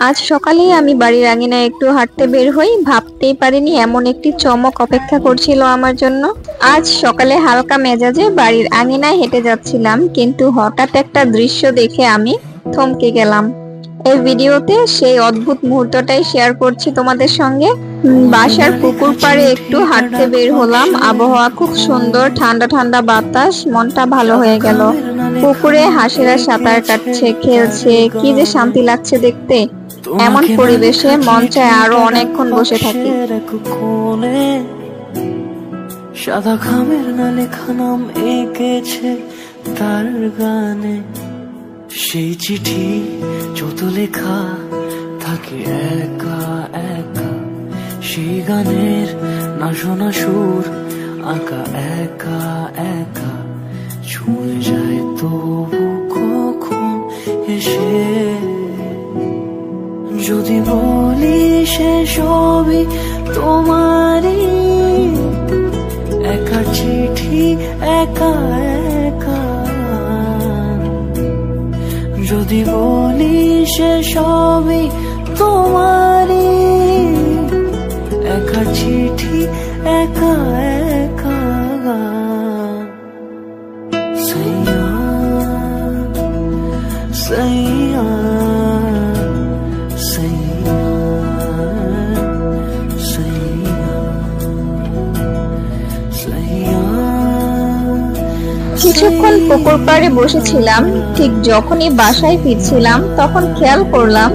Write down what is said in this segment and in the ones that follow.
আজ সকালেই আমি বাড়ির আঙিনায় একটু হাঁটতে বের হই, ভাবতেই পারিনি এমন একটি চমক অপেক্ষা করছিল আমার জন্য। আজ সকালে হালকা মেজাজে বাড়ির আঙিনায় হেঁটে যাচ্ছিলাম, কিন্তু হঠাৎ একটা দৃশ্য দেখে আমি থমকে গেলাম। এই ভিডিওতে সেই অদ্ভুত মুহূর্তটাই শেয়ার করছি তোমাদের সঙ্গে। বাসার পুকুর পাড়ে একটু হাঁটতে বের হলাম, আবহাওয়া খুব সুন্দর, ঠান্ডা ঠান্ডা বাতাস, মনটা ভালো হয়ে গেল। পুকুরে হাঁসেরা সাঁতার কাটছে, খেলছে, কি যে শান্তি লাগছে দেখতে। এমন পরিবেশে মন চায় আরো অনেকক্ষণ বসে থাকি। সাদা খামের না লেখা নাম এঁকেছে তার গানে, সেই চিঠি যত লেখা থাকে একা একা, সেই গানের না শোনা সুর আঁকা একা একা, ছুঁয়ে যায় তবু কখন এসে। যদি বলি সে সবই তোমারই, একা চিঠি একা একা। যদি বলি সে সবই তোমারই, একা চিঠি একা একা। সাইয়া সাইয়া কিছুক্ষণ পুকুর পাড়ে বসেছিলাম, ঠিক যখনই বাসায় ফিরছিলাম তখন খেয়াল করলাম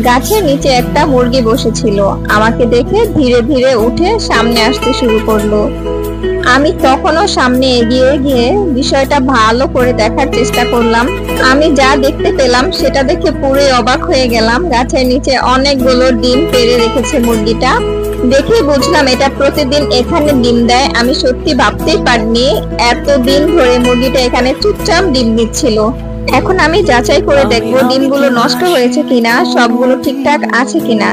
গাছের নিচে একটা মুরগি বসেছিল। আমাকে দেখে ধীরে ধীরে উঠে সামনে আসতে শুরু করলো। আমি তখনও সামনে এগিয়ে গিয়ে বিষয়টা ভালো করে দেখার চেষ্টা করলাম। আমি যা দেখতে পেলাম সেটা দেখে পুরোই অবাক হয়ে গেলাম। গাছের নিচে অনেকগুলো ডিম পেড়ে রেখেছে মুরগিটা। দেখে বুঝলাম এটা প্রতিদিন এখানে ডিম দেয়। আমি সত্যি ভাবতেই পারিনি এতদিন ধরে মুরগিটা এখানে চুপচাপ ডিম দিচ্ছিল। এখন আমি যাচাই করে দেখবো ডিমগুলো নষ্ট হয়েছে কিনা, সবগুলো ঠিকঠাক আছে কিনা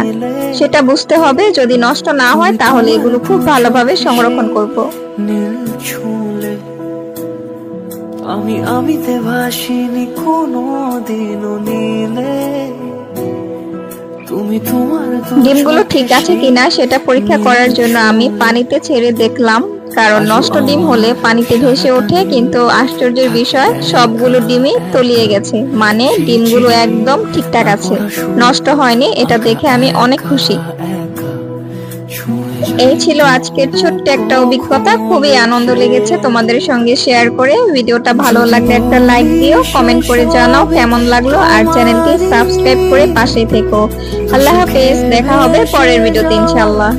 সেটা বুঝতে হবে। যদি নষ্ট না হয় তাহলে এগুলো খুব ভালোভাবে সংরক্ষণ করব। আমি আমিতে ভাসিনি কোনো দিনও নীলে, তুমি তোমার ডিমগুলো ঠিক আছে কিনা সেটা পরীক্ষা করার জন্য আমি পানিতে ছেড়ে দেখলাম, কারণ নষ্ট ডিম হলে পানিতে ভেসে ওঠে। কিন্তু আশ্চর্যের বিষয়, সবগুলো ডিমই তলিয়ে গেছে, মানে ডিমগুলো একদম ঠিকঠাক আছে, নষ্ট হয়নি। এটা দেখে আমি অনেক খুশি। এই ছিল আজকের ছোট্ট একটা অভিজ্ঞতা, খুবই আনন্দ লেগেছে তোমাদের সঙ্গে শেয়ার করে। ভিডিওটা ভালো লাগলে একটা লাইক দিও, কমেন্ট করে জানাও কেমন লাগলো, আর চ্যানেলটি সাবস্ক্রাইব করে পাশে থেকো। আল্লাহ হাফেজ, দেখা হবে পরের ভিডিওতে ইনশাআল্লাহ।